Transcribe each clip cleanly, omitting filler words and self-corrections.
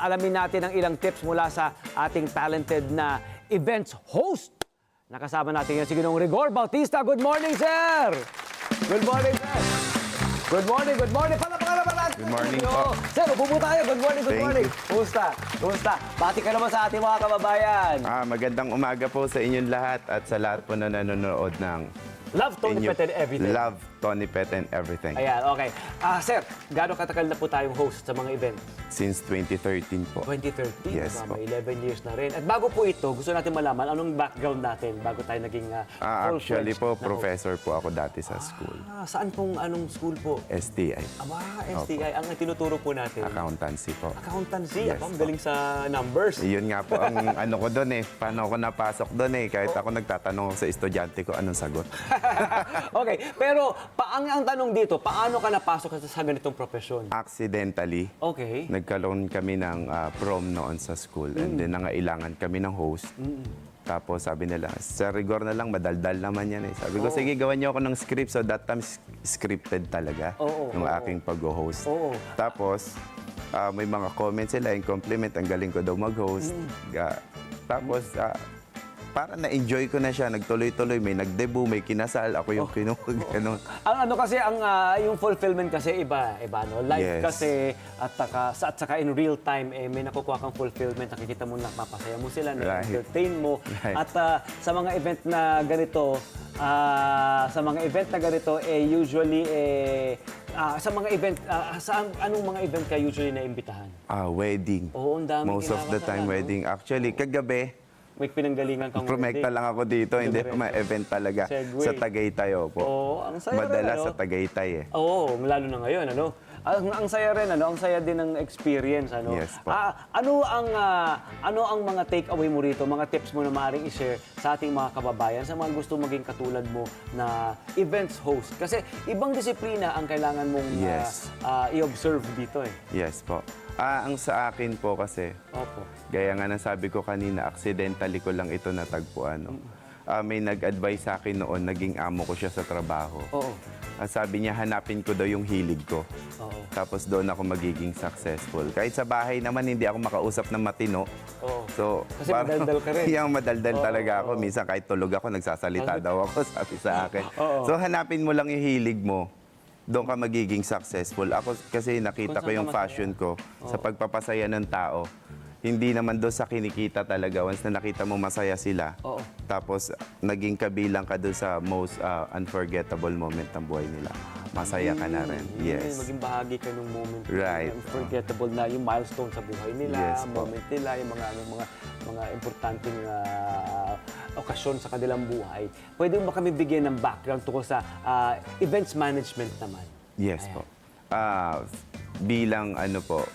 alamin natin ang ilang tips mula sa ating talented na events host. Nakasama natin yan si Ginoong Rigor Bautista. Good morning, sir! Good morning, sir! Good morning, good morning! Palapakan naman natin! Good morning po. Sir, upo po tayo. Good morning, good Thank morning. you. Kumusta? Kumusta? Bati ka naman sa ating mga kababayan. Magandang umaga po sa inyong lahat at sa lahat po na nanonood ng Love, Tony inyo- Pet and everything. Love, Tony Pet and everything. Ayan, okay. Sir, gaano katagal na po tayong host sa mga event? Since 2013 po. 2013, Yes po. may 11 years na rin. At bago po ito, gusto natin malaman anong background natin bago tayo naging Actually full-fledged po, na host. professor po ako dati sa school. Saan pong anong school po? STI, STI. Ang tinuturo po natin. accountancy po. Accountancy. Yes Ang po. galing sa numbers. Iyon nga po ang ano ko doon eh. Paano ako napasok doon eh. Kahit ako nagtatanong sa estudyante ko anong sagot. Okay, pero ang tanong dito, paano ka napasok sa ganitong profesyon? Accidentally, Okay. nagkaroon kami ng prom noon sa school and then nangailangan kami ng host. Tapos sabi nila, Sir Rigor na lang, madaldal naman yan eh. Sabi ko, sige, gawan niyo ako ng script. So that time, scripted talaga yung aking pag-host. Oo. Tapos, may mga comments sila, yung compliment, ang galing ko daw mag-host. Tapos, para na-enjoy ko na siya, nagtuloy-tuloy, may nag-debut, may kinasal, ako yung ganun. Ang ano kasi, yung fulfillment kasi iba, no? Live Yes. kasi, at saka in real time, may nakukuha kang fulfillment, nakikita mo na mapasaya mo sila, na-entertain mo. Right. At sa mga event na ganito, usually, sa mga event, anong mga event ka usually na-imbitahan? Wedding. Oo, ang daming Most of the time, kinakasala, no? wedding. Actually, kagabi, May pinanggalingan kang promekta lang ako dito, hindi Diretso. may event talaga. Segue. Sa Tagaytay po. Oo, ang saya Madalas rin, sa Tagaytay eh. Oo, lalo na ngayon, ano? Ang saya rin, ano? Ang saya din ng experience, ano? Yes po. Ano ang mga take away mo rito, mga tips mo na maaaring i-share sa ating mga kababayan, sa mga gusto maging katulad mo na events host? Kasi ibang disiplina ang kailangan mong Yes. i-observe dito eh. Yes po. Ang sa akin po kasi, Opo. gaya nga ng sabi ko kanina, accidentally ko lang ito natagpuan. No? May nag-advise sa akin noon, naging amo ko siya sa trabaho. Oo. Sabi niya, hanapin ko daw yung hilig ko. Oo. Tapos doon ako magiging successful. Kahit sa bahay naman, hindi ako makausap ng matino. Oo. So, Kasi madaldal ka rin. Yung madaldal Oo, talaga ako. Minsan kahit tulog ako, nagsasalita daw ako, sabi sa akin. Oo. So, hanapin mo lang yung hilig mo. Doon ka magiging successful. Ako kasi nakita Kung ko saan yung ka masaya. passion ko sa pagpapasaya ng tao. Hindi naman doon sa kinikita talaga. Once na nakita mo masaya sila, Oo. tapos naging kabilang ka doon sa most unforgettable moment ng buhay nila. Masaya ka na rin. Yes. Maging bahagi ka ng moment. Right. Unforgettable na yung milestone sa buhay nila, Yes po. moment nila, yung mga importanteng okasyon sa kanilang buhay. Pwede mo ba kami bigyan ng background tungkol sa events management naman? Yes po. Bilang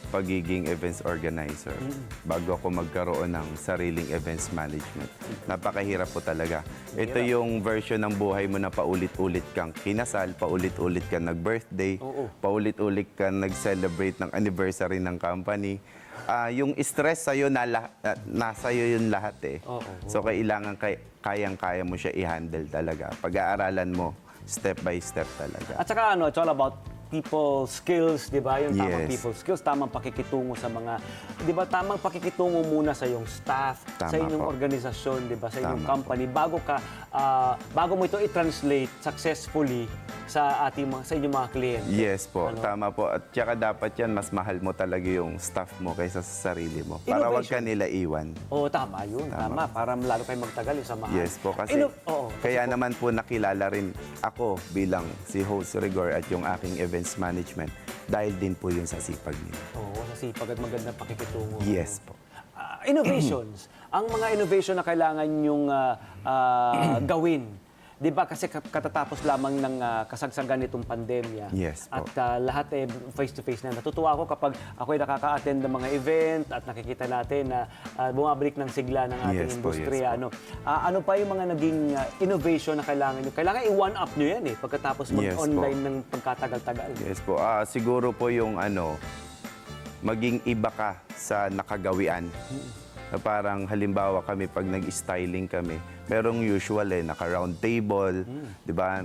pagiging events organizer, bago ako magkaroon ng sariling events management, napakahirap po talaga. Ito yung version ng buhay mo na paulit-ulit kang kinasal, paulit-ulit kang nag-birthday, Oo. paulit-ulit kang nag-celebrate ng anniversary ng company. Yung stress sa'yo, nasa iyo yun lahat eh. Oo. So kailangan kayang-kaya mo siya i-handle talaga. Pag-aaralan mo, step by step talaga. At saka it's all about people skills, di ba? Yung tamang Yes. people skills, tamang pakikitungo sa mga, di ba, tamang pakikitungo muna sa iyong staff, Tama sa inyong po. organisasyon, di ba, sa inyong Tama company, bago mo ito i-translate successfully sa inyong mga kliyente. Yes po, tama po. At saka dapat yan, mas mahal mo talaga yung staff mo kaysa sa sarili mo. Para wag ka nila iwan. Oo, tama yun. Tama. Para lalo kayo magtagal yung samahan. Yes po, kasi kaya naman po nakilala rin ako bilang si host Rigor at yung aking events management dahil din po yun sa sipag nila. Oo, sa sipag at magandang pakikitungo. Yes po. Innovations. Ang mga innovation na kailangan yung gawin. Di ba kasi katatapos lamang ng kasagsagan nitong pandemya. Yes po. At lahat face-to-face na. Natutuwa ako kapag ako'y nakaka-attend ng mga event at nakikita natin na bumabalik ng sigla ng ating Yes po, industriya. yes po. Ano pa yung mga naging innovation na kailangan nyo? Kailangan i-one-up nyo yan eh, pagkatapos Yes mag-online po. ng pagkatagal-tagal. Yes po. Siguro po yung maging iba ka sa nakagawian. Na parang halimbawa kami pag nag-styling kami, merong usual naka-round table, 'di ba?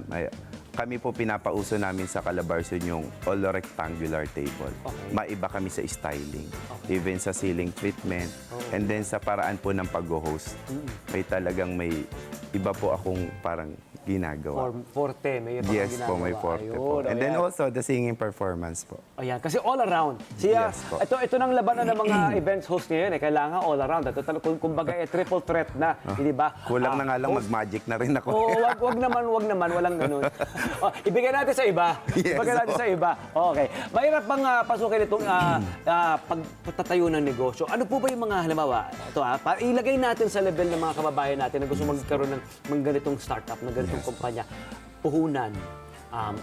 kami po pinapauso namin sa Calabarzon yung all rectangular table. Okay. Maiba kami sa styling, even sa ceiling treatment, and then sa paraan po ng pag-host. May iba po akong parang ginagawa. Forte, may ibang Yes po, ginagawa. may forte po. Ayun, And then ayan. also, the singing performance po. Ayan, kasi all around. Siya, Yes po. ito nang labanan ng mga events host ngayon, kailangan all around. Ito talagang, kumbaga, triple threat na, hindi ba? Kulang na nga lang mag-magic na rin ako. Oo, wag naman, walang ganun. Ibigay natin sa iba. Yes, Ibigay natin sa iba. Okay. Mahirap bang pasukin itong pagtatayo ng negosyo? Ano po ba yung mga, halimbawa, ito ilagay natin sa level ng mga kababayan natin na gusto magkaroon ng ganitong startup, ng ganitong kumpanya. Puhunan.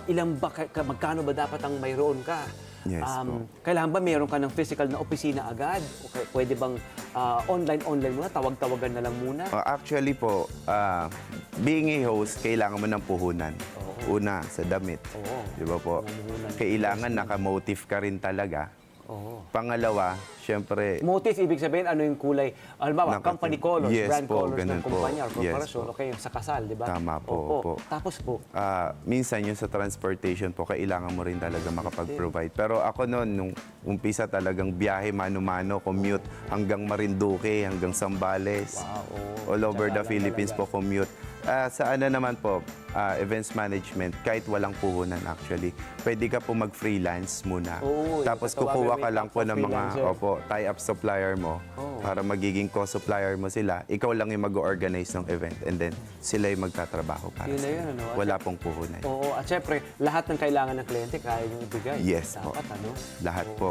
Ilang ba, magkano ba dapat ang mayroon ka? Yes po. Kailangan ba mayroon ka ng physical na opisina agad? Okay, pwede bang online muna, tawag-tawagan na lang muna? Actually po, being a host, kailangan mo ng puhunan. Una, sa damit. Oo. Di ba po? Puhunan. Kailangan naka-motive ka rin talaga. Oo. Pangalawa, syempre, Motif, ibig sabihin, ano yung kulay? Halimbawa, company colors, Yes brand po, colors ng ganun po. kumpanya or Yes corporation. po. Okay, yung sa kasal, di ba? Tama po, Opo. opo. Tapos po, minsan yung sa transportation po, kailangan mo rin talaga makapag-provide. Pero ako noon, nung umpisa talagang biyahe, mano-mano, commute hanggang Marinduque, hanggang Zambales. Wow, All over the Tiyaga lang Philippines talaga. po commute. Sa ano naman po, events management, kahit walang puhunan actually, pwede ka po mag-freelance muna. Oo, Tapos yung kukuha ka tawagin lang po mo ng yung mga freelancer. tie-up supplier mo para magiging co-supplier mo sila. Ikaw lang yung mag-organize ng event and then sila yung magtatrabaho para Yun na sa yun, ano? Wala pong puhunan. oo, at syempre, lahat ng kailangan ng kliyente, kaya yung ibigay. Yes po. Dapat, ano? Lahat po,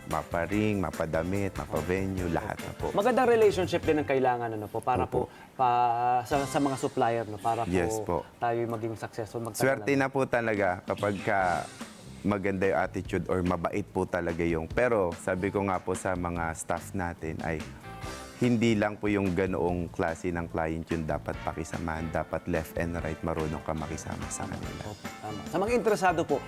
maparing, mapadamit, mapavenue, lahat na po. Magandang relationship din ang kailangan, ano po, para po, sa mga supplier, no? Para po, Yes po. tayo maging successful. Swerte na po talaga kapag maganda yung attitude or mabait po talaga yung. Pero sabi ko nga po sa mga staff natin ay hindi lang po yung ganoong klase ng client yung dapat pakisamahan. Dapat left and right marunong ka makisama sa kanila. Opo, tama. Sa mga interesado po,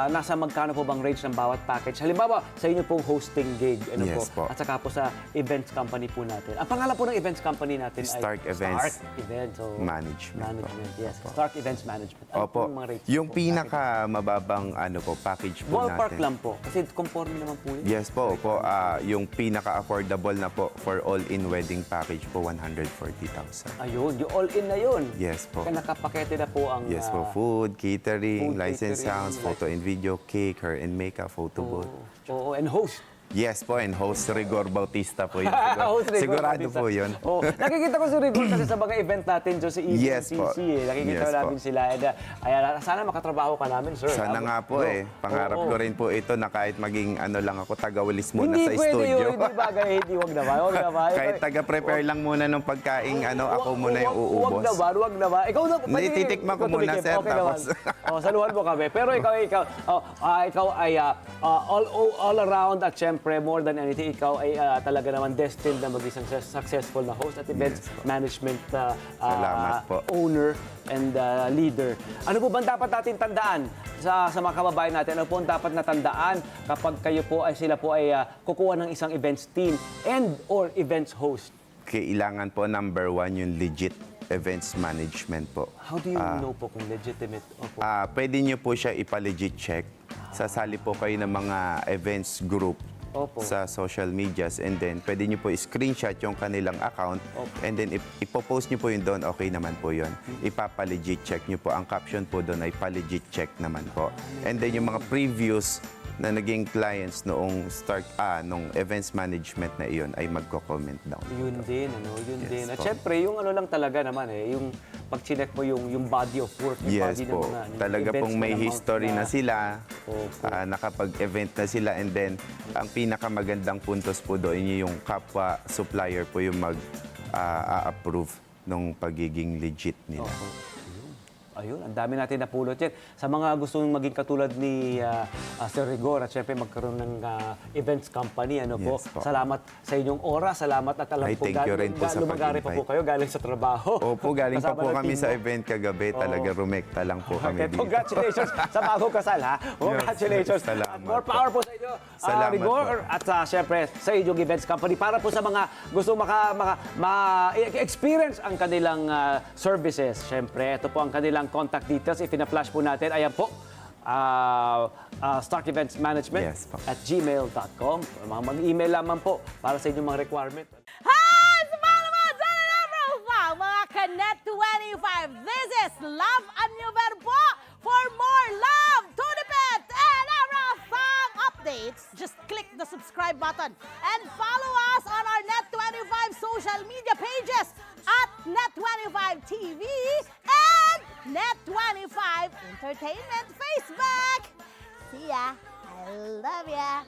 nasa magkano po bang range ng bawat package? Halimbawa, sa inyo pong hosting gig, ano Yes po. At saka po sa events company po natin. Ang pangalan po ng events company natin Stark ay Events Stark Events. So, Management po. yes. Stark Events Management. Ano po Opo. ang mga rates Yung po? pinaka mababang package po Ballpark natin. lang po. Kasi conforme naman po yun. Yes po, yung pinaka-affordable na po for all-in wedding package po, 140,000. Ayun, yung all-in na yun. Yes po. Kaya nakapakete na po ang... Yes po, food, catering, food, license catering, sounds, photo and video, cake, hair and makeup, photo booth. Oo, and host. Yes po, and host Rigor Bautista po yun. Host Rigor Sigurado Bautista. po yun. Oh, nakikita ko si Rigor kasi sa mga event natin dyan sa Yes po. EBCC. Nakikita Yes namin po. sila. And, sana makatrabaho ka namin, sir. Sana nga po Pangarap Oo. ko rin po ito na kahit maging lang ako, tagawalis muna Hindi sa pwede studio. yun, hindi bagay, hindi, wag naman. Wag naman. Kahit taga-prepare lang muna ng pagkain, ako muna yung uubos. Wag naman. Ikaw na, Hindi, titikman ko muna, sir, Okay tapos- naman. Saluhan mo kami. Pero ikaw ay all around at syempre, more than anything, ikaw ay talaga naman destined na maging successful na host at events Yes po. management Salamat po. owner and leader. Ano po bang dapat natin tandaan sa mga kababayan natin? Ano po ang dapat natandaan kapag sila po ay kukuha ng isang events team and or events host? Kailangan po, number one, yung legit events management po. How do you know po kung legitimate? Opo. Pwede nyo po siya ipa-legit check. Sasali po kayo ng mga events group Opo. sa social medias and then pwede nyo po i-screenshot yung kanilang account Opo. and then ipopost nyo po yun doon, okay naman po yun. Ipapa-legit check nyo po. Ang caption po doon ay pa-legit check naman po. And then yung mga previews na naging clients noong nung events management na iyon ay magko-comment down. Yun din, yun Yes din. At po. syempre, yung lang talaga naman yung pag-chinek mo yung body of work, yung Yes body po. ng mga yung Talaga events pong may na amount history na sila. Opo. Nakapag-event na sila and then ang pinakamagandang puntos po doon yung kapwa supplier po yung mag-approve ng pagiging legit nila. Opo. Ayun, ang dami natin napulot yan. Sa mga gustong maging katulad ni Sir Rigor at syempre magkaroon ng events company, Yes po. Salamat sa inyong oras, salamat at alam Ay, po, thank you rin po sa lumagari pa po pag-invite. kayo galing sa trabaho. Opo, galing pa Kasama po ng kami team sa mo. event kagabi. Talaga rumekta lang po kami Okay, dito. congratulations sa bagong kasal, ha? Congratulations. Salamat At more po. power po sa inyo, Salamat Rigor. po. At syempre, sa inyong events company. Para po sa mga gusto ma-experience ang kanilang services. Syempre, ito po ang kanilang kanilang contact details. If ina-flash po natin, ayan po. Stark Events Management Yes po. at gmail.com. Mag-email lamang po para sa inyong mga requirement. Hi! Sa mga mga Connect 25. This is Love and New Verbo. For more love, Tunipet, and Arafang updates, just click the subscribe button and follow us on our Net25 social media pages at Net25 TV and Net25 Entertainment Facebook. See ya. I love ya.